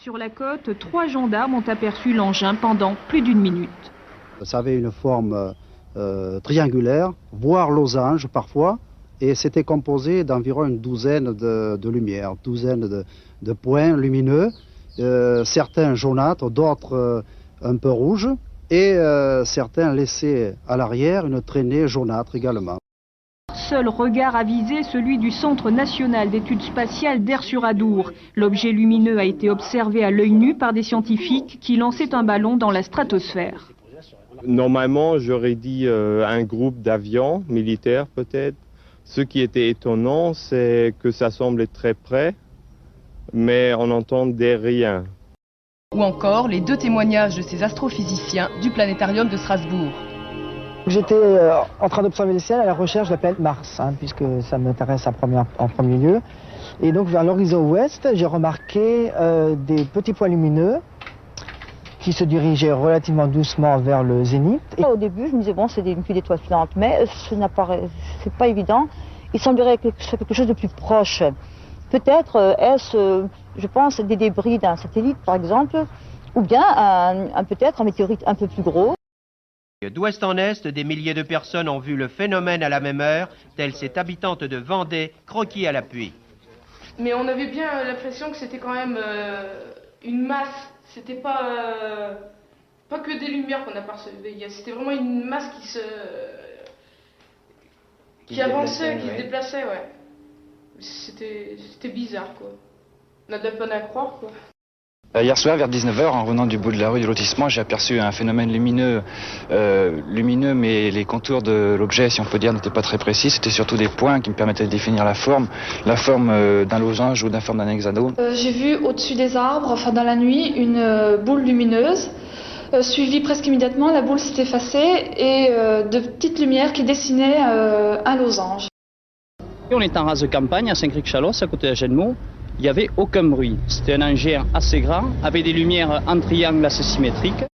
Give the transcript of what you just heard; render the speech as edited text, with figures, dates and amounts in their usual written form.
Sur la côte, 3 gendarmes ont aperçu l'engin pendant plus d'1 minute. Ça avait une forme triangulaire, voire losange parfois, et c'était composé d'environ une douzaine de lumières, une douzaine de points lumineux, certains jaunâtres, d'autres un peu rouges, et certains laissaient à l'arrière une traînée jaunâtre également. Seul regard avisé, celui du Centre national d'études spatiales d'Aire-sur-Adour. L'objet lumineux a été observé à l'œil nu par des scientifiques qui lançaient un ballon dans la stratosphère. Normalement, j'aurais dit un groupe d'avions militaires peut-être. Ce qui était étonnant, c'est que ça semblait très près, mais on n'entendait rien. Ou encore les 2 témoignages de ces astrophysiciens du planétarium de Strasbourg. J'étais en train d'observer le ciel à la recherche de la planète Mars, puisque ça m'intéresse en premier lieu. Et donc vers l'horizon ouest, j'ai remarqué des petits points lumineux qui se dirigeaient relativement doucement vers le zénith. Et au début, je me disais, bon, c'est une pluie d'étoiles filantes, mais c'est pas évident. Il semblerait que ce soit quelque chose de plus proche. Peut-être est-ce, je pense, des débris d'un satellite, par exemple, ou bien peut-être un météorite un peu plus gros. D'ouest en est, des milliers de personnes ont vu le phénomène à la même heure, telle cette habitante de Vendée, croquis à l'appui. Mais on avait bien l'impression que c'était quand même une masse. C'était pas que des lumières qu'on apercevait. C'était vraiment une masse qui avançait, qui se déplaçait, ouais. C'était bizarre, quoi. On a de la peine à croire, quoi. Hier soir, vers 19h, en revenant du bout de la rue du lotissement, j'ai aperçu un phénomène lumineux, mais les contours de l'objet, si on peut dire, n'étaient pas très précis. C'était surtout des points qui me permettaient de définir la forme d'un losange ou la forme d'un hexagone. J'ai vu au-dessus des arbres, enfin dans la nuit, une boule lumineuse. Suivie presque immédiatement, la boule s'est effacée et de petites lumières qui dessinaient un losange. On est en race de campagne à Saint-Cricq-Chalosse, à côté d'Agenmont. Il n'y avait aucun bruit. C'était un engin assez grand, avec des lumières en triangle assez symétriques.